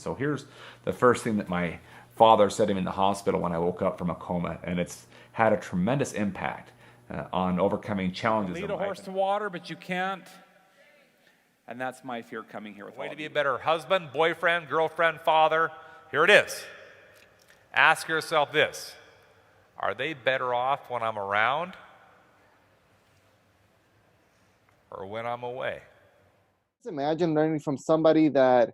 So here's the first thing that my father said to me in the hospital when I woke up from a coma, and it's had a tremendous impact on overcoming challenges in Lead life. a horse to water, but you can't. And that's my fear coming here with Way all to of be you. a better husband, boyfriend, girlfriend, father. Here it is. Ask yourself this: are they better off when I'm around or when I'm away? Just imagine learning from somebody that's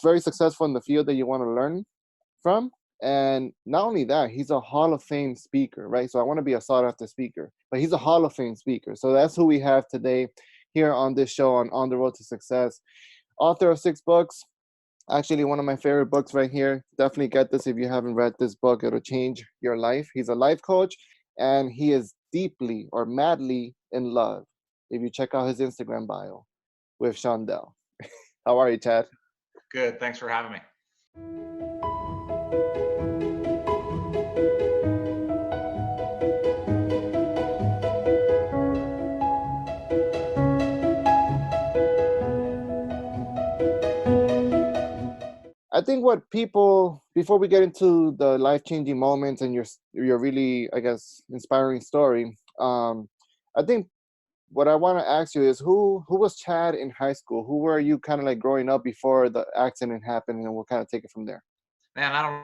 very successful in the field that you want to learn from. And not only that, he's a Hall of Fame speaker, right? So I want to be a sought after speaker, but he's a Hall of Fame speaker. So that's who we have today here on this show on the road to success. Author of 6 books. Actually, one of my favorite books right here. Definitely get this if you haven't read this book. It'll change your life. He's a life coach, and he is deeply or madly in love, if you check out his Instagram bio, with Shandell. How are you, Chad? Good. Thanks for having me. I think what people, before we get into the life-changing moments and your really, I guess, inspiring story, I think what I want to ask you is who was Chad in high school? Who were you kind of like growing up before the accident happened, and we'll kind of take it from there. Man, I don't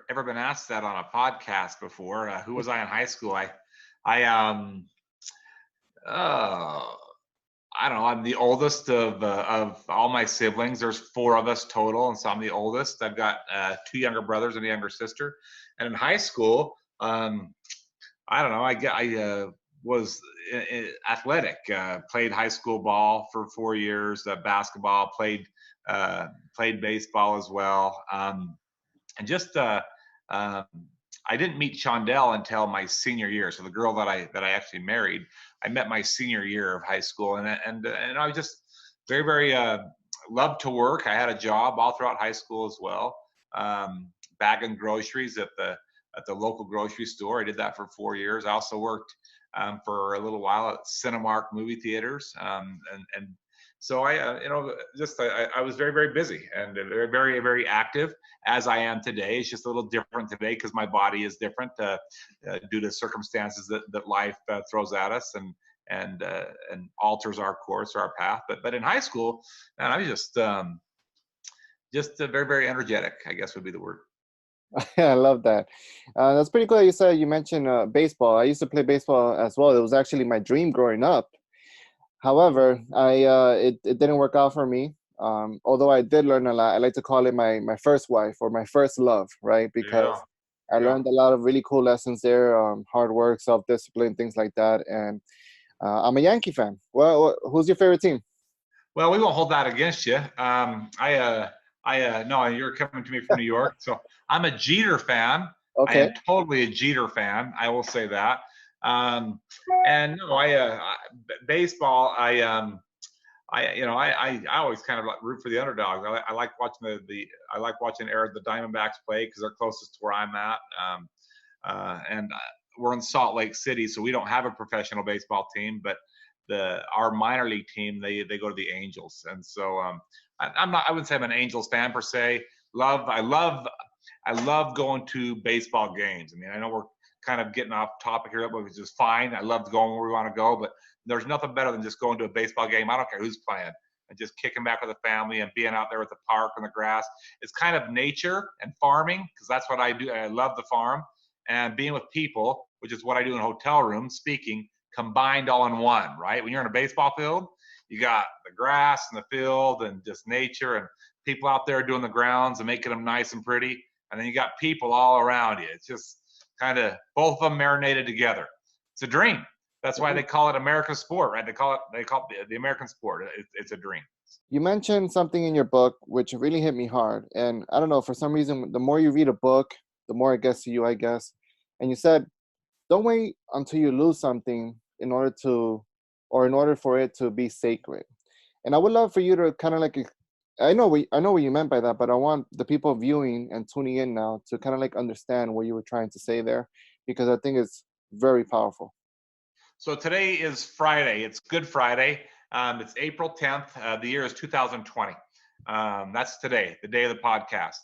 ever been asked that on a podcast before. Who was I in high school? I uh, I don't know. I'm the oldest of all my siblings. There's 4 of us total, and so I'm the oldest. I've got 2 younger brothers and a younger sister. And in high school, I don't know. I was athletic. Played high school ball for 4 years. Basketball. Played baseball as well. And just I didn't meet Shandell until my senior year. So the girl that I actually married, I met my senior year of high school, and I was just very loved to work. I had a job all throughout high school as well, bagging groceries at the local grocery store. I did that for 4 years. I also worked for a little while at Cinemark movie theaters, and so I was very busy and very active, as I am today. It's just a little different today because my body is different due to circumstances that life throws at us and alters our course or our path. But in high school, man, I was just very energetic, I guess would be the word. I love that. That's pretty cool. You mentioned baseball. I used to play baseball as well. It was actually my dream growing up. However, it didn't work out for me. Although I did learn a lot. I like to call it my first wife or my first love, right? Because I learned a lot of really cool lessons there, hard work, self-discipline, things like that. And I'm a Yankee fan. Well, who's your favorite team? Well, we won't hold that against you. No, you're coming to me from New York, so I'm a Jeter fan. Okay. I am totally a Jeter fan. I will say that. And no, baseball. I always kind of root for the underdogs. I like watching I like watching the Diamondbacks play because they're closest to where I'm at. And we're in Salt Lake City, so we don't have a professional baseball team, but our minor league team, they go to the Angels. And so I wouldn't say I'm an Angels fan per se. I love going to baseball games. I mean, I know we're kind of getting off topic here, which is fine. I love going where we want to go, but there's nothing better than just going to a baseball game. I don't care who's playing, and just kicking back with the family and being out there at the park and the grass. It's kind of nature and farming, because that's what I do. I love the farm, and being with people, which is what I do in hotel rooms, speaking, combined all in one, right? When you're in a baseball field, you got the grass and the field and just nature and people out there doing the grounds and making them nice and pretty. And then you got people all around you. It's just kind of both of them marinated together. It's a dream. That's why they call it American sport, right? They call it the American sport. It's a dream. You mentioned something in your book which really hit me hard. And I don't know, for some reason, the more you read a book, the more it gets to you, I guess. And you said, don't wait until you lose something in order for it to be sacred. And I would love for you to kind of like, I know what you meant by that, but I want the people viewing and tuning in now to kind of like understand what you were trying to say there, because I think it's very powerful. So today is Friday. It's Good Friday. It's April 10th. The year is 2020. That's today, the day of the podcast.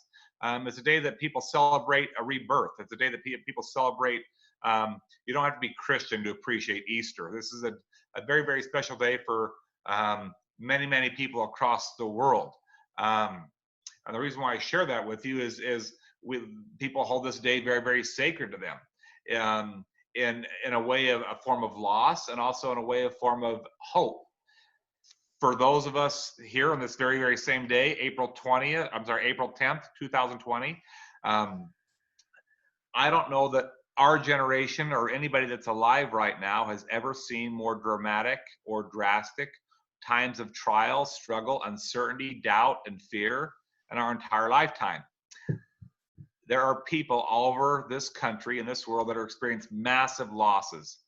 It's a day that people celebrate a rebirth. It's a day that people celebrate. You don't have to be Christian to appreciate Easter. This is a very, very special day for many, many people across the world. And the reason why I share that with you is people hold this day very, very sacred to them. In a way of a form of loss, and also in a way of form of hope. For those of us here on this very, very same day, April 10th, 2020, I don't know that our generation or anybody that's alive right now has ever seen more dramatic or drastic times of trial, struggle, uncertainty, doubt, and fear in our entire lifetime. There are people all over this country and this world that are experiencing massive losses.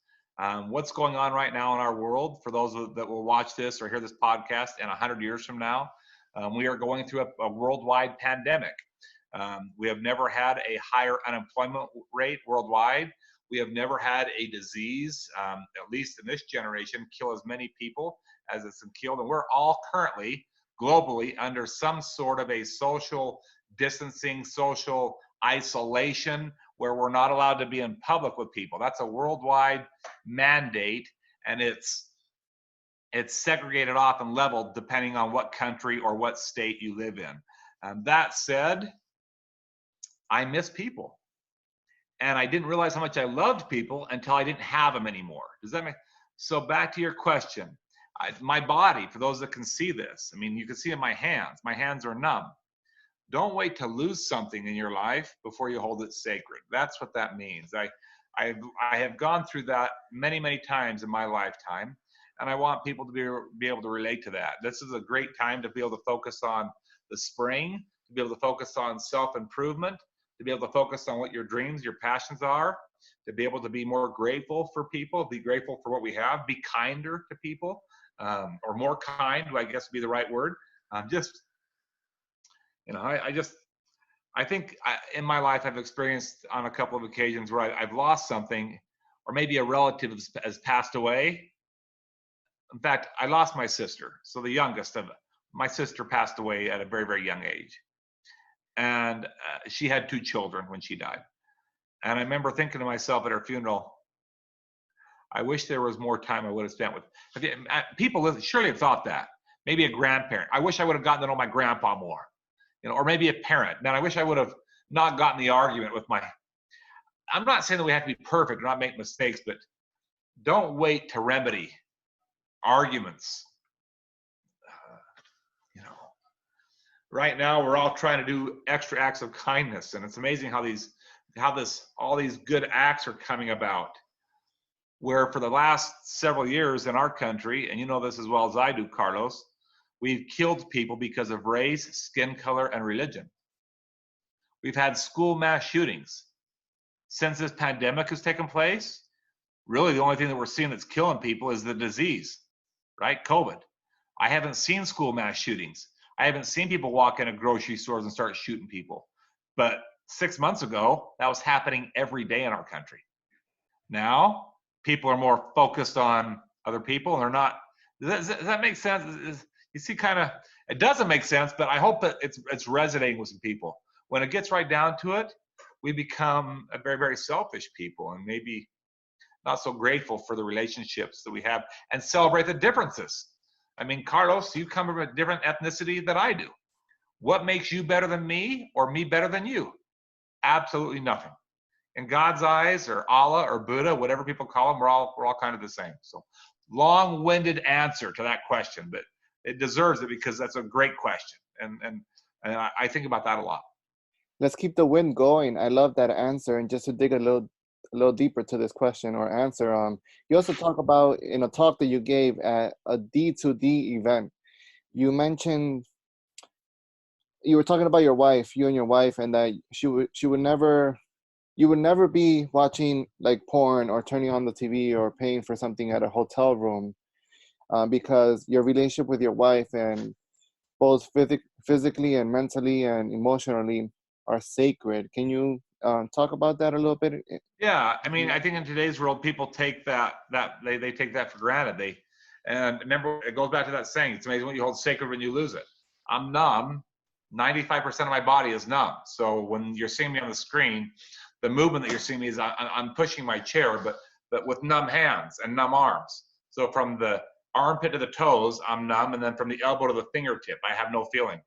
What's going on right now in our world, for those that will watch this or hear this podcast in 100 years from now, we are going through a worldwide pandemic. We have never had a higher unemployment rate worldwide. We have never had a disease, at least in this generation, kill as many people as it's been killed. And we're all currently globally under some sort of a social distancing, social isolation, where we're not allowed to be in public with people. That's a worldwide mandate, and it's segregated off and leveled depending on what country or what state you live in. That said, I miss people, and I didn't realize how much I loved people until I didn't have them anymore. Does that make so? Back to your question, my body, for those that can see this, I mean, you can see in my hands. My hands are numb. Don't wait to lose something in your life before you hold it sacred. That's what that means. I have gone through that many, many times in my lifetime, and I want people to be able to relate to that. This is a great time to be able to focus on the spring, to be able to focus on self-improvement, to be able to focus on what your dreams, your passions are, to be able to be more grateful for people, be grateful for what we have, be kinder to people, or more kind, I guess would be the right word. I think in my life I've experienced on a couple of occasions where I've lost something, or maybe a relative has passed away. In fact, I lost my sister. So the youngest of my sister passed away at a very, very young age. And she had 2 children when she died. And I remember thinking to myself at her funeral, I wish there was more time I would have spent with people. Surely have thought that. Maybe a grandparent. I wish I would have gotten to know my grandpa more. Or maybe a parent. Man, I wish I would have not gotten the argument with I'm not saying that we have to be perfect or not make mistakes, but don't wait to remedy arguments. Right now we're all trying to do extra acts of kindness, and it's amazing how all these good acts are coming about. Where for the last several years in our country, and you know this as well as I do, Carlos, we've killed people because of race, skin color, and religion. We've had school mass shootings. Since this pandemic has taken place, really the only thing that we're seeing that's killing people is the disease, right? COVID. I haven't seen school mass shootings. I haven't seen people walk into grocery stores and start shooting people. But 6 months ago, that was happening every day in our country. Now, people are more focused on other people, and they're not. Does that make sense? You see, it doesn't make sense, but I hope that it's resonating with some people. When it gets right down to it, we become a very, very selfish people, and maybe not so grateful for the relationships that we have, and celebrate the differences. I mean, Carlos, you come from a different ethnicity than I do. What makes you better than me, or me better than you? Absolutely nothing. In God's eyes, or Allah, or Buddha, whatever people call them, we're all kind of the same. So, long-winded answer to that question, but it deserves it because that's a great question, and I think about that a lot. Let's keep the wind going. I love that answer. And just to dig a little deeper to this question or answer, you also talk about in a talk that you gave at a D2D event. You mentioned you were talking about your wife, you and your wife, and that you would never be watching like porn or turning on the TV or paying for something at a hotel room, because your relationship with your wife, and both physically and mentally and emotionally, are sacred. Can you talk about that a little bit? Yeah, I mean, I think in today's world, people take they take that for granted. And remember, it goes back to that saying, it's amazing what you hold sacred when you lose it. I'm numb. 95% of my body is numb. So when you're seeing me on the screen, the movement that you're seeing me is I'm pushing my chair, but with numb hands and numb arms. So from the armpit to the toes, I'm numb, and then from the elbow to the fingertip, I have no feeling.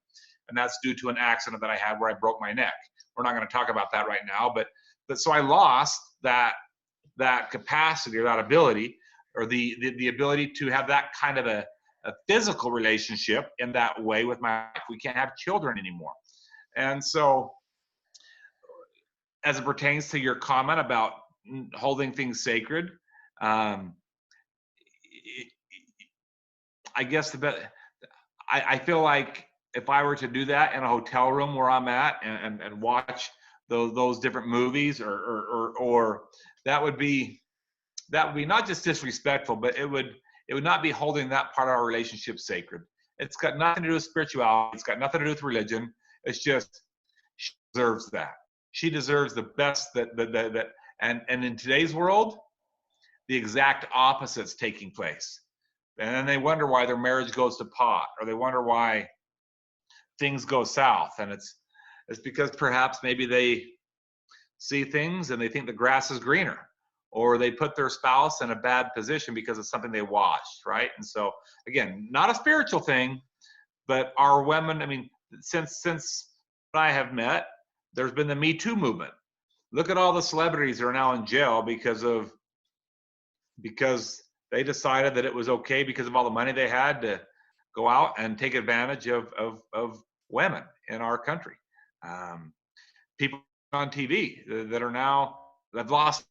And that's due to an accident that I had where I broke my neck. We're not going to talk about that right now, but so I lost that capacity or that ability, or the ability to have that kind of a physical relationship in that way with my wife. We can't have children anymore. And so as it pertains to your comment about holding things sacred, I guess I feel like if I were to do that in a hotel room where I'm at and watch those different movies, or that would be not just disrespectful, but it would not be holding that part of our relationship sacred. It's got nothing to do with spirituality. It's got nothing to do with religion. It's just she deserves that. She deserves the best and in today's world, the exact opposite's taking place. And then they wonder why their marriage goes to pot, or they wonder why things go south. And it's because perhaps maybe they see things and they think the grass is greener, or they put their spouse in a bad position because of something they watched, right? And so, again, not a spiritual thing, but our women, I mean, since I have met, there's been the Me Too movement. Look at all the celebrities that are now in jail because they decided that it was okay, because of all the money they had, to go out and take advantage of women in our country. People on TV that are now, that have lost,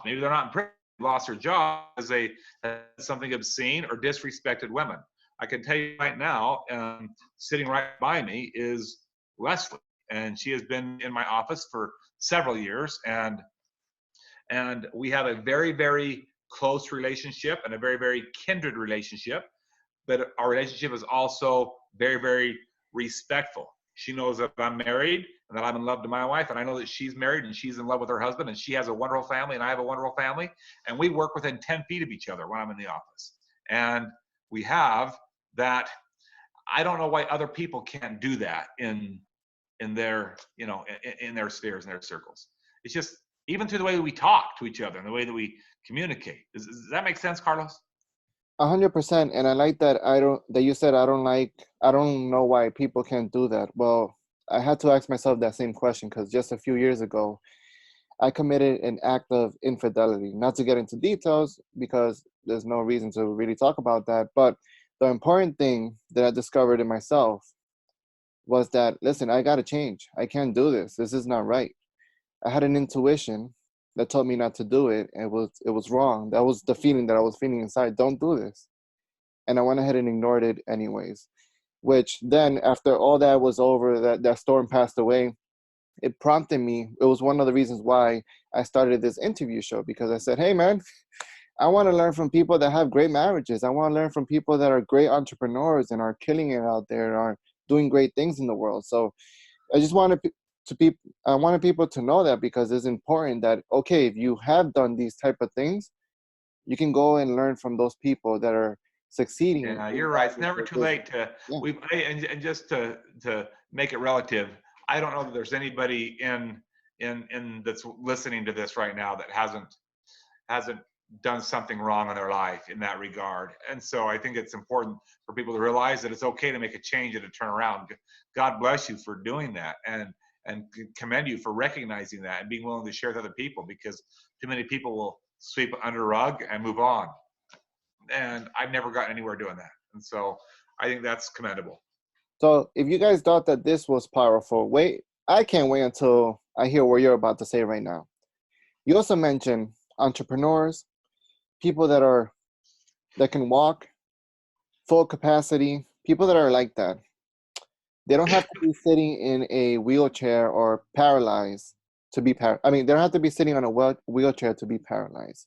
maybe they're not in prison, lost their job because they had something obscene or disrespected women. I can tell you right now, sitting right by me is Leslie, and she has been in my office for several years, and we have a very, very close relationship and a very, very kindred relationship, but our relationship is also very, very respectful. She knows that I'm married and that I'm in love to my wife, and I know that she's married and she's in love with her husband, and she has a wonderful family and I have a wonderful family, and we work within 10 feet of each other when I'm in the office. And we have that. I don't know why other people can't do that in their, in their spheres, in their circles. It's just, even through the way that we talk to each other and the way that we communicate. Does that make sense, Carlos? 100%. And I like that you said I don't know why people can't do that. Well, I had to ask myself that same question, because just a few years ago, I committed an act of infidelity. Not to get into details, because there's no reason to really talk about that. But the important thing that I discovered in myself was that, listen, I got to change. I can't do this. This is not right. I had an intuition that told me not to do it. It was wrong. That was the feeling that I was feeling inside. Don't do this. And I went ahead and ignored it anyways, which then, after all that was over, that storm passed away, it prompted me. It was one of the reasons why I started this interview show, because I said, hey man, I want to learn from people that have great marriages. I want to learn from people that are great entrepreneurs and are killing it out there and are doing great things in the world. So I just wanted I wanted people to know that, because it's important that, okay, if you have done these type of things, you can go and learn from those people that are succeeding. Yeah, you're right. It's never too late to, and just to make it relative, I don't know that there's anybody in that's listening to this right now that hasn't done something wrong in their life in that regard. And so I think it's important for people to realize that it's okay to make a change and to turn around. God bless you for doing that, and commend you for recognizing that and being willing to share with other people, because too many people will sweep it under a rug and move on. And I've never gotten anywhere doing that. And so I think that's commendable. So if you guys thought that this was powerful, I can't wait until I hear what you're about to say right now. You also mentioned entrepreneurs, people that can walk full capacity, people that are like that. They don't have to be sitting in a wheelchair or paralyzed to be they don't have to be sitting on a wheelchair to be paralyzed.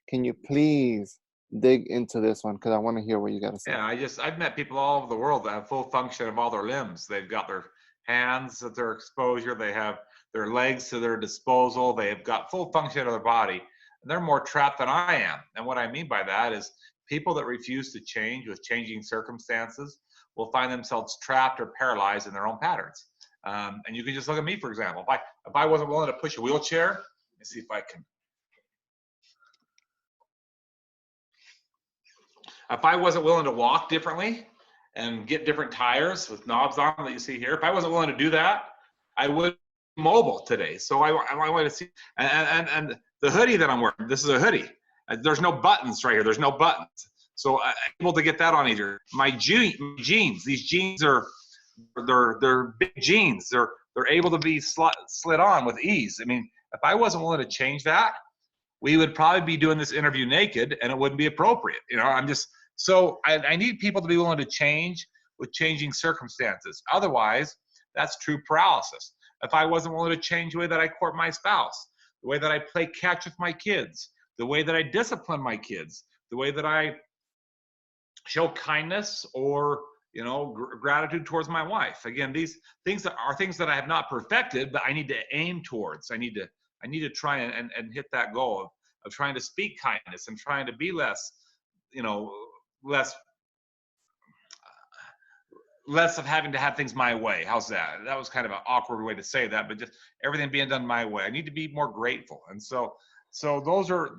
Can you please dig into this one? Because I want to hear what you got to say. Yeah, I've met people all over the world that have full function of all their limbs. They've got their hands at their exposure. They have their legs to their disposal. They have got full function of their body. And they're more trapped than I am. And what I mean by that is people that refuse to change with changing circumstances, will find themselves trapped or paralyzed in their own patterns. And you can just look at me, for example. If I wasn't willing to push a wheelchair, let me see if I can. If I wasn't willing to walk differently and get different tires with knobs on that you see here, if I wasn't willing to do that, I would be mobile today. So I want to see, and the hoodie that I'm wearing, this is a hoodie. There's no buttons right here. There's no buttons. So I'm able to get that on either. My jeans, these jeans they're big jeans. They're able to be slid on with ease. I mean, if I wasn't willing to change that, we would probably be doing this interview naked, and it wouldn't be appropriate. You know, I need people to be willing to change with changing circumstances. Otherwise, that's true paralysis. If I wasn't willing to change the way that I court my spouse, the way that I play catch with my kids, the way that I discipline my kids, the way that I show kindness or, you know, gratitude towards my wife. Again, these things are things that I have not perfected, but I need to aim towards. I need to try and hit that goal of trying to speak kindness and trying to be less, you know, less of having to have things my way. How's that? That was kind of an awkward way to say that, but just everything being done my way. I need to be more grateful. And so those are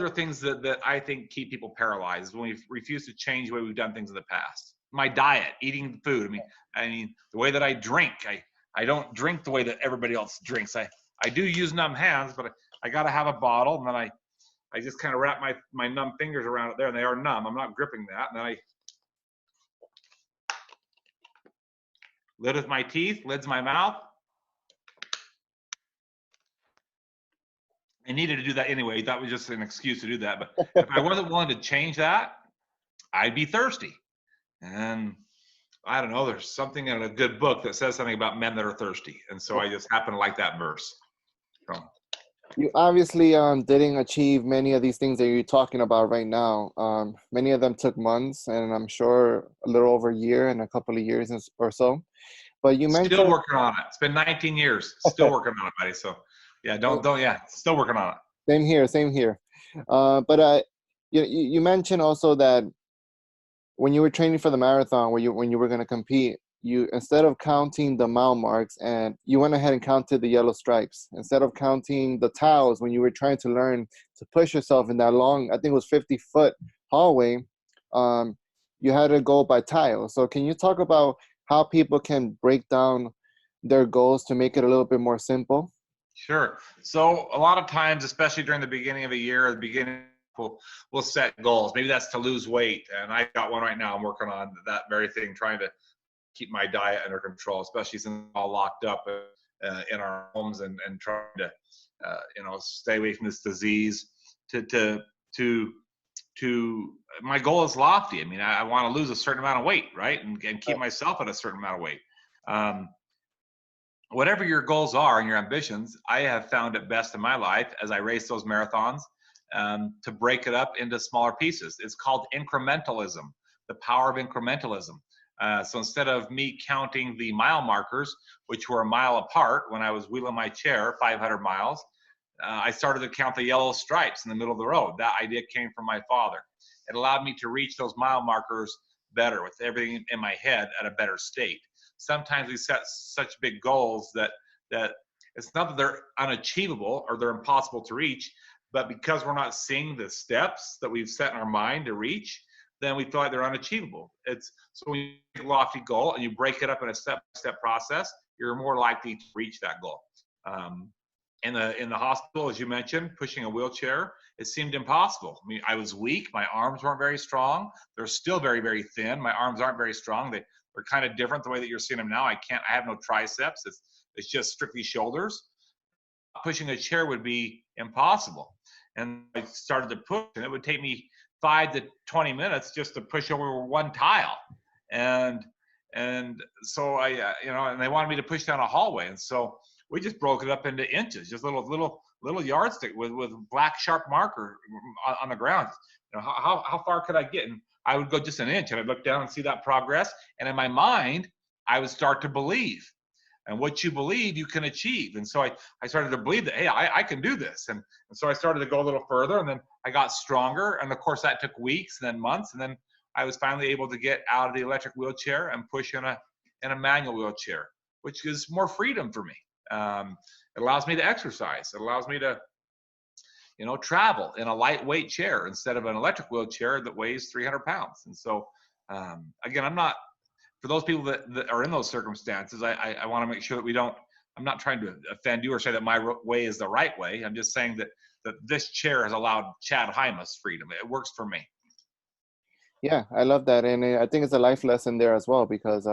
things that I think keep people paralyzed when we refuse to change the way we've done things in the past. My diet, eating food. I mean, the way that I drink, I don't drink the way that everybody else drinks. I do use numb hands, but I got to have a bottle, and then I just kind of wrap my numb fingers around it there, and they are numb. I'm not gripping that. And then I lid with my teeth, lid's my mouth. I needed to do that anyway. That was just an excuse to do that. But if I wasn't willing to change that, I'd be thirsty. And I don't know, there's something in a good book that says something about men that are thirsty. And so I just happen to like that verse. So. You obviously didn't achieve many of these things that you're talking about right now. Many of them took months, and I'm sure a little over a year and a couple of years or so. But you mentioned still working on it. It's been 19 years. Still working on it, buddy. So yeah, still working on it. Same here. But you mentioned also that when you were training for the marathon, when you were going to compete, you, instead of counting the mile marks, and you went ahead and counted the yellow stripes. Instead of counting the tiles when you were trying to learn to push yourself in that long, I think it was 50-foot hallway, you had to go by tile. So can you talk about how people can break down their goals to make it a little bit more simple? Sure. So a lot of times, especially during the beginning of a year, we'll set goals. Maybe that's to lose weight. And I got one right now. I'm working on that very thing, trying to keep my diet under control, especially since we're all locked up in our homes and trying to, stay away from this disease. My goal is lofty. I mean, I want to lose a certain amount of weight, right? And keep myself at a certain amount of weight. Whatever your goals are and your ambitions, I have found it best in my life as I race those marathons to break it up into smaller pieces. It's called incrementalism, the power of incrementalism. So instead of me counting the mile markers, which were a mile apart when I was wheeling my chair 500 miles, I started to count the yellow stripes in the middle of the road. That idea came from my father. It allowed me to reach those mile markers better with everything in my head at a better state. Sometimes we set such big goals that it's not that they're unachievable or they're impossible to reach, but because we're not seeing the steps that we've set in our mind to reach, then we feel like they're unachievable. So when you make a lofty goal and you break it up in a step-by-step process, you're more likely to reach that goal. In the hospital, as you mentioned, pushing a wheelchair, it seemed impossible. I mean, I was weak. My arms weren't very strong. They're still very, very thin. My arms aren't very strong. They're kind of different the way that you're seeing them now. I have no triceps. It's just strictly shoulders. Pushing a chair would be impossible. And I started to push, and it would take me 5 to 20 minutes just to push over one tile. And so and they wanted me to push down a hallway. And so we just broke it up into inches, just little yardstick with black sharp marker on the ground. How far could I get? And I would go just an inch, and I'd look down and see that progress. And in my mind, I would start to believe. And what you believe, you can achieve. And so I started to believe that, hey, I can do this. And so I started to go a little further, and then I got stronger. And of course, that took weeks and then months. And then I was finally able to get out of the electric wheelchair and push in a manual wheelchair, which gives more freedom for me. It allows me to exercise. It allows me to, travel in a lightweight chair instead of an electric wheelchair that weighs 300 pounds. And so, again, I'm not, for those people that are in those circumstances, I want to make sure that I'm not trying to offend you or say that my way is the right way. I'm just saying that this chair has allowed Chad Hymas freedom. It works for me. Yeah, I love that. And I think it's a life lesson there as well, because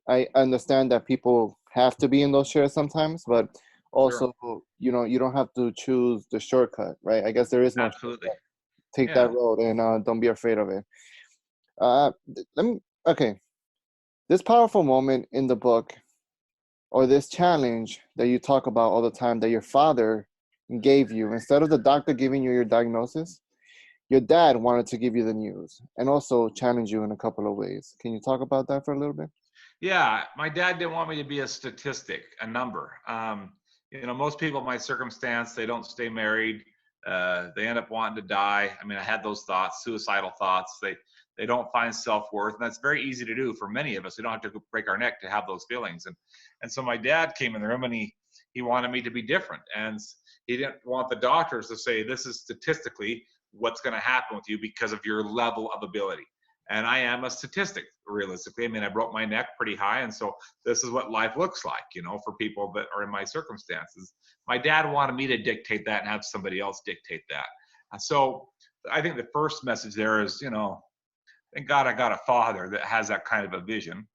I understand that people have to be in those chairs sometimes, but also, Sure. you don't have to choose the shortcut, right? I guess there is no Absolutely. shortcut. Take Yeah. that road, and don't be afraid of it. Okay. This powerful moment in the book, or this challenge that you talk about all the time, that your father gave you, instead of the doctor giving you your diagnosis, your dad wanted to give you the news and also challenge you in a couple of ways. Can you talk about that for a little bit? Yeah, my dad didn't want me to be a statistic, a number. Most people in my circumstance, they don't stay married. They end up wanting to die. I mean, I had those thoughts, suicidal thoughts. They don't find self-worth, and that's very easy to do for many of us. We don't have to break our neck to have those feelings. And so my dad came in the room, and he wanted me to be different, and he didn't want the doctors to say this is statistically what's going to happen with you because of your level of ability. And I am a statistic, realistically. I mean, I broke my neck pretty high, and so this is what life looks like, for people that are in my circumstances. My dad wanted me to dictate that and have somebody else dictate that. And so I think the first message there is, thank God I got a father that has that kind of a vision.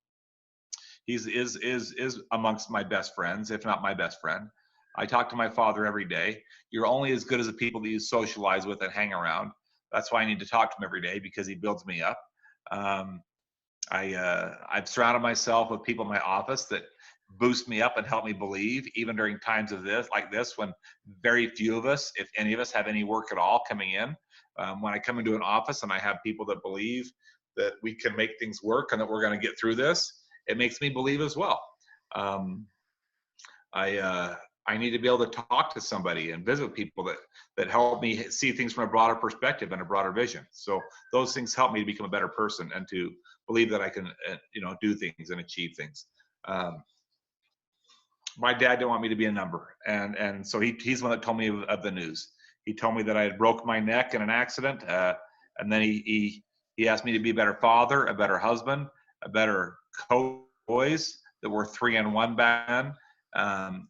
He's is amongst my best friends, if not my best friend. I talk to my father every day. You're only as good as the people that you socialize with and hang around. That's why I need to talk to him every day, because he builds me up. I've surrounded myself with people in my office that boost me up and help me believe, even during times of this, when very few of us, if any of us, have any work at all coming in. When I come into an office and I have people that believe that we can make things work and that we're going to get through this, it makes me believe as well. I need to be able to talk to somebody and visit people that help me see things from a broader perspective and a broader vision. So those things help me to become a better person and to believe that I can, do things and achieve things. My dad didn't want me to be a number, and so he's the one that told me of the news. He told me that I had broke my neck in an accident, and then he asked me to be a better father, a better husband, a better coach. Boys that were 3-1 back then.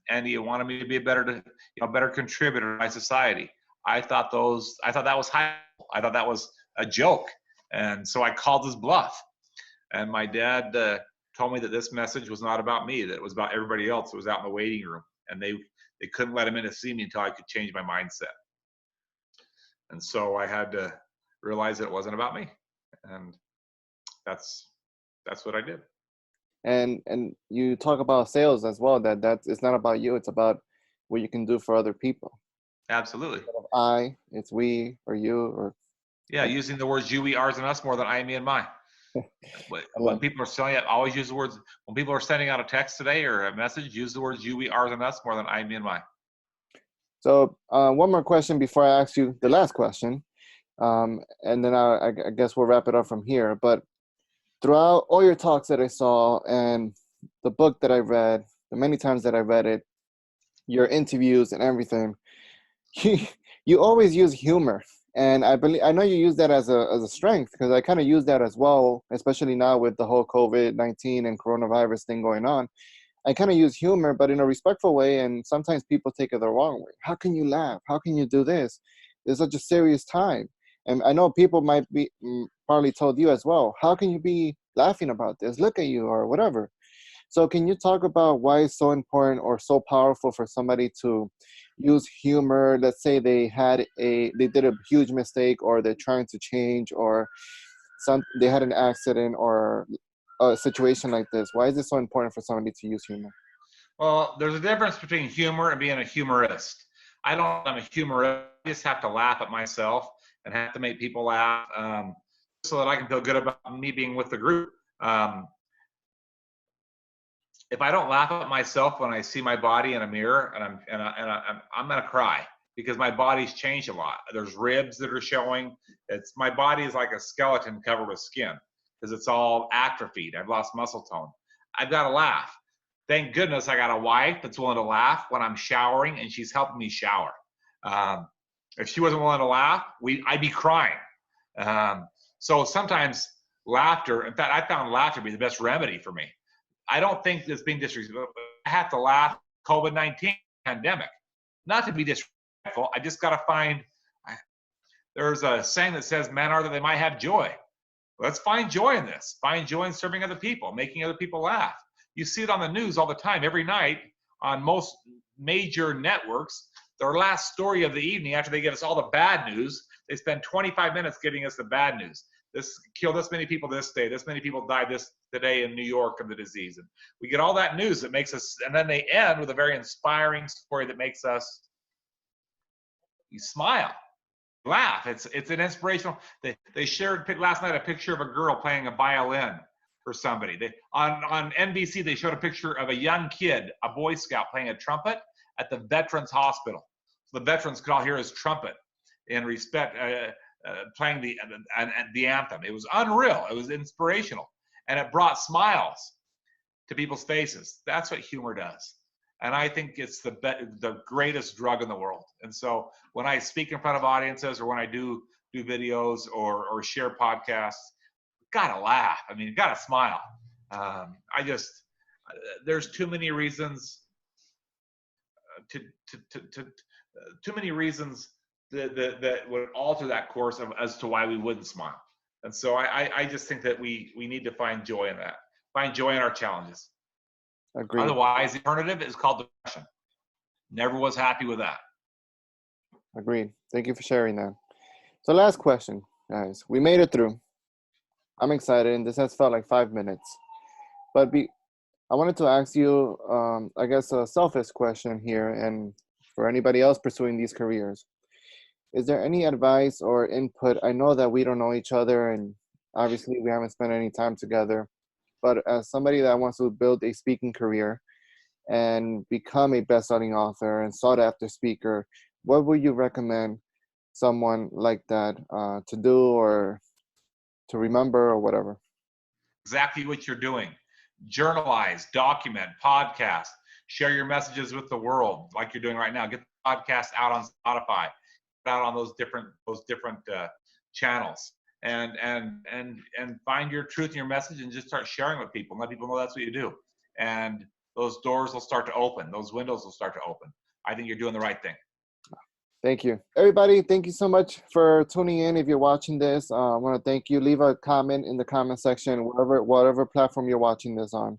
And he wanted me to be a better contributor to my society. I thought that was high. I thought that was a joke, and so I called his bluff. And my dad told me that this message was not about me; that it was about everybody else that was out in the waiting room, and they couldn't let him in to see me until I could change my mindset. And so I had to realize that it wasn't about me, and that's what I did. And you talk about sales as well, that it's not about you, it's about what you can do for other people. Absolutely. Instead of it's we or you, or using the words you, we, ours, and us more than I, me, and mine. When people are selling it, always use the words. When people are sending out a text today or a message, use the words you, we, ours, and us more than I, me, and mine. So one more question before I ask you the last question, and then I guess we'll wrap it up from here. But throughout all your talks that I saw and the book that I read, the many times that I read it, your interviews and everything, you always use humor. And I know you use that as a strength, because I kind of use that as well, especially now with the whole COVID-19 and coronavirus thing going on. I kind of use humor, but in a respectful way, and sometimes people take it the wrong way. How can you laugh? How can you do this? It's such a serious time. And I know people might be probably told you as well, how can you be laughing about this? Look at you, or whatever. So can you talk about why it's so important or so powerful for somebody to use humor? Let's say they did a huge mistake, or they're trying to change, or they had an accident or a situation like this. Why is it so important for somebody to use humor? Well, there's a difference between humor and being a humorist. I'm a humorist. I just have to laugh at myself and have to make people laugh, so that I can feel good about me being with the group. If I don't laugh at myself when I see my body in a mirror, and I'm gonna cry, because my body's changed a lot. There's ribs that are showing. My body is like a skeleton covered with skin because it's all atrophied. I've lost muscle tone. I've got to laugh. Thank goodness I got a wife that's willing to laugh when I'm showering, and she's helping me shower. If she wasn't willing to laugh, I'd be crying. So sometimes laughter, in fact, I found laughter to be the best remedy for me. I don't think it's being disrespectful. I have to laugh COVID-19 pandemic. Not to be disrespectful, I just got to find, there's a saying that says men are that they might have joy. Let's find joy in this. Find joy in serving other people, making other people laugh. You see it on the news all the time, every night on most major networks. Their last story of the evening, after they give us all the bad news, they spend 25 minutes giving us the bad news. This killed this many people this day. This many people died this today in New York of the disease. And we get all that news that makes us, and then they end with a very inspiring story that makes us, you smile, laugh. It's an inspirational. They shared last night a picture of a girl playing a violin for somebody. On NBC, they showed a picture of a young kid, a Boy Scout, playing a trumpet at the Veterans Hospital. So the veterans could all hear his trumpet in respect, playing the anthem. It was unreal. It was inspirational. And it brought smiles to people's faces. That's what humor does. And I think it's the greatest drug in the world. And so when I speak in front of audiences or when I do videos or share podcasts, gotta laugh. I mean, gotta smile. There's too many reasons too many reasons that would alter that course as to why we wouldn't smile. And so I just think that we need to find joy in that. Find joy in our challenges. Agreed. Otherwise, the alternative is called depression. Never was happy with that. Agreed. Thank you for sharing that. So last question, guys. We made it through. I'm excited, and this has felt like 5 minutes. But I wanted to ask you, I guess, a selfish question here, and for anybody else pursuing these careers. Is there any advice or input? I know that we don't know each other, and obviously we haven't spent any time together. But as somebody that wants to build a speaking career and become a best-selling author and sought-after speaker, what would you recommend someone like that to do or to remember or whatever? Exactly what you're doing. Journalize, document, podcast, share your messages with the world like you're doing right now. Get the podcast out on Spotify, out on those different channels, and find your truth in your message and just start sharing with people and let people know that's what you do. And those doors will start to open. Those windows will start to open. I think you're doing the right thing. Thank you. Everybody, thank you so much for tuning in. If you're watching this, I want to thank you. Leave a comment in the comment section, whatever platform you're watching this on.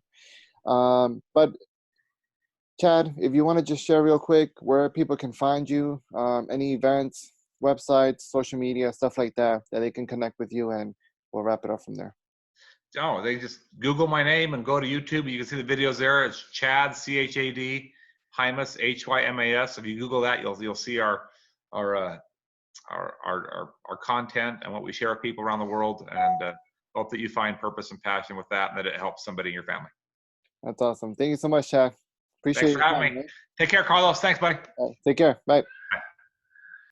But Chad, if you want to just share real quick where people can find you, any events, websites, social media, stuff like that they can connect with you, and we'll wrap it up from there. Oh, they just Google my name and go to YouTube. You can see the videos there. It's Chad, C-H-A-D, Hymas, H-Y-M-A-S. If you Google that, you'll see our content and what we share with people around the world. And hope that you find purpose and passion with that, and that it helps somebody in your family. That's awesome. Thank you so much, Chad. Appreciate Thanks for having me. Take care, Carlos. Thanks, buddy. Take care. Bye. Bye.